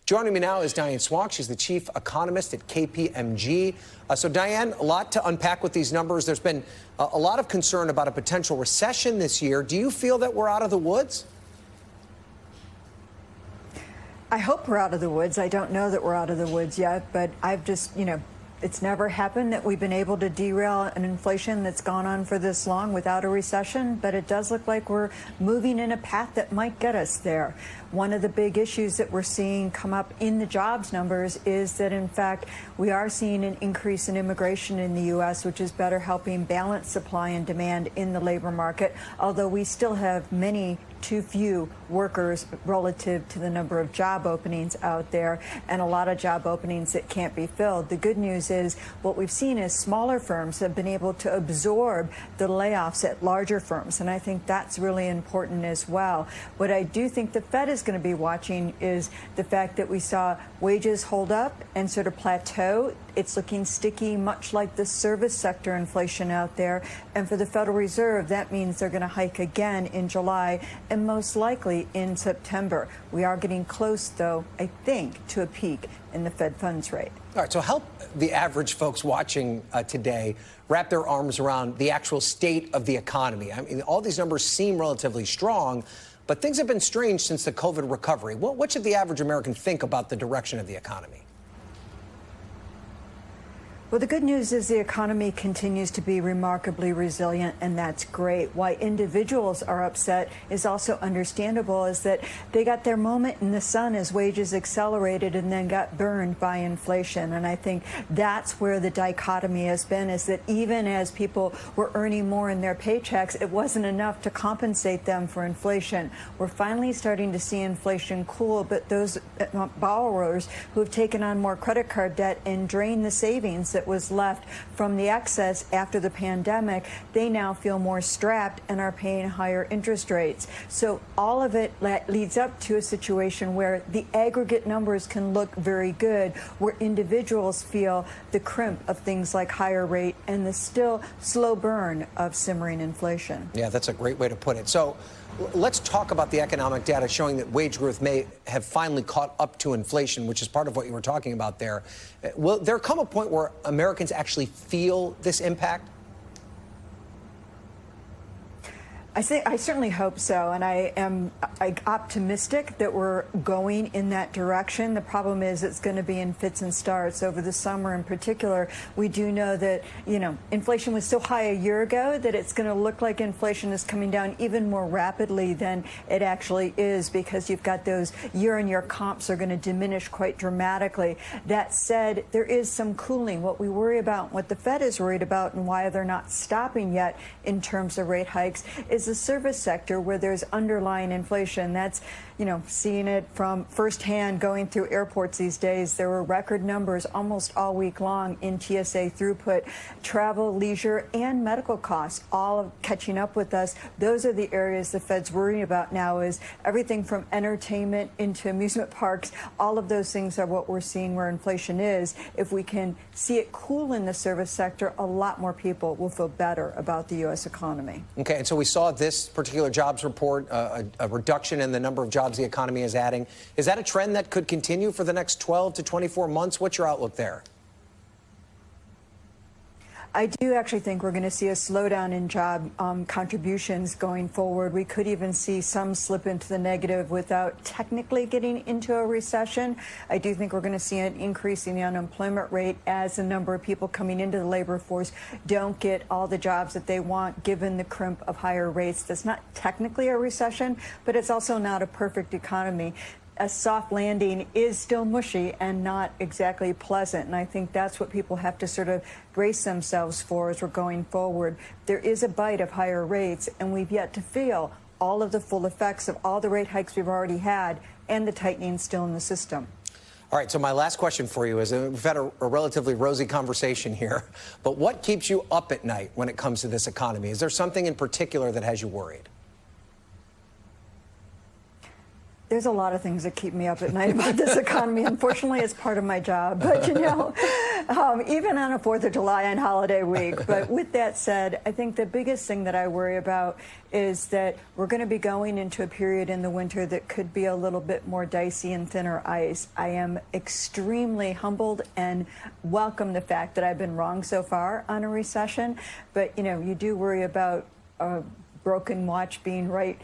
Joining me now is Diane Swonk. She's the chief economist at KPMG. So, Diane, a lot to unpack with these numbers. There's been a lot of concern about a potential recession this year. Do you feel that we're out of the woods? I hope we're out of the woods. I don't know that we're out of the woods yet, but I've just, it's never happened that we've been able to derail an inflation that's gone on for this long without a recession, but it does look like we're moving in a path that might get us there. One of the big issues that we're seeing come up in the jobs numbers is that, in fact, we are seeing an increase in immigration in the U.S., which is better helping balance supply and demand in the labor market, although we still have too few workers relative to the number of job openings out there, and a lot of job openings that can't be filled. The good news is what we've seen is smaller firms have been able to absorb the layoffs at larger firms, and I think that's really important as well. What I do think the Fed is going to be watching is the fact that we saw wages hold up and sort of plateau. It's looking sticky, much like the service sector inflation out there. And for the Federal Reserve, that means they're going to hike again in July and most likely in September. We are getting close, though, I think, to a peak in the Fed funds rate. All right, so help the average folks watching today wrap their arms around the actual state of the economy. I mean, all these numbers seem relatively strong, but things have been strange since the COVID recovery. What should the average American think about the direction of the economy? Well, the good news is the economy continues to be remarkably resilient, and that's great. Why individuals are upset is also understandable, is that they got their moment in the sun as wages accelerated and then got burned by inflation. And I think that's where the dichotomy has been, is that even as people were earning more in their paychecks, it wasn't enough to compensate them for inflation. We're finally starting to see inflation cool, but those borrowers who have taken on more credit card debt and drained the savings that was left from the excess after the pandemic, they now feel more strapped and are paying higher interest rates. So all of it leads up to a situation where the aggregate numbers can look very good, where individuals feel the crimp of things like higher rate and the still slow burn of simmering inflation. Yeah, that's a great way to put it. So let's talk about the economic data showing that wage growth may have finally caught up to inflation, which is part of what you were talking about there. Will there come a point where Americans actually feel this impact? I certainly hope so, and I am optimistic that we're going in that direction. The problem is it's going to be in fits and starts. Over the summer in particular, we do know that, inflation was so high a year ago that it's going to look like inflation is coming down even more rapidly than it actually is, because you've got those year-on-year comps are going to diminish quite dramatically. That said, there is some cooling. What we worry about, what the Fed is worried about, and why they're not stopping yet in terms of rate hikes, is the service sector, where there's underlying inflation. That's, seeing it from firsthand going through airports these days. There were record numbers almost all week long in TSA throughput, travel, leisure, and medical costs, all catching up with us. Those are the areas the Fed's worrying about now, is everything from entertainment into amusement parks. All of those things are what we're seeing where inflation is. If we can see it cool in the service sector, a lot more people will feel better about the U.S. economy. Okay, and so we saw this particular jobs report, a reduction in the number of jobs the economy is adding. Is that a trend that could continue for the next 12 to 24 months? What's your outlook there? I do actually think we're going to see a slowdown in job contributions going forward. We could even see some slip into the negative without technically getting into a recession. I do think we're going to see an increase in the unemployment rate as the number of people coming into the labor force don't get all the jobs that they want, given the crimp of higher rates. That's not technically a recession, but it's also not a perfect economy. A soft landing is still mushy and not exactly pleasant. And I think that's what people have to sort of brace themselves for as we're going forward. There is a bite of higher rates, and we've yet to feel all of the full effects of all the rate hikes we've already had and the tightening still in the system. All right, so my last question for you is, we've had a relatively rosy conversation here, but what keeps you up at night when it comes to this economy? Is there something in particular that has you worried? There's a lot of things that keep me up at night about this economy. Unfortunately, it's part of my job. But, even on a 4th of July and holiday week. But with that said, I think the biggest thing that I worry about is that we're going to be going into a period in the winter that could be a little bit more dicey and thinner ice. I am extremely humbled and welcome the fact that I've been wrong so far on a recession. But, you do worry about broken watch being right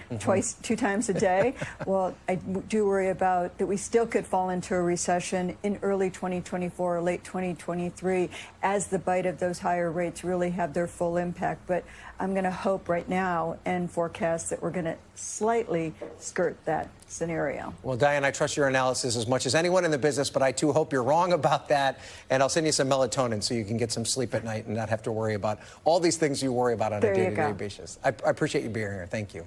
two times a day. Well, I do worry about that we still could fall into a recession in early 2024 or late 2023 as the bite of those higher rates really have their full impact. But I'm going to hope right now and forecast that we're going to slightly skirt that scenario. Well, Diane, I trust your analysis as much as anyone in the business, but I too hope you're wrong about that. And I'll send you some melatonin so you can get some sleep at night and not have to worry about all these things you worry about on a day-to-day basis. I appreciate you being here. Thank you.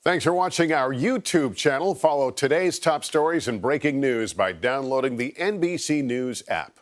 Thanks for watching our YouTube channel. Follow today's top stories and breaking news by downloading the NBC News app.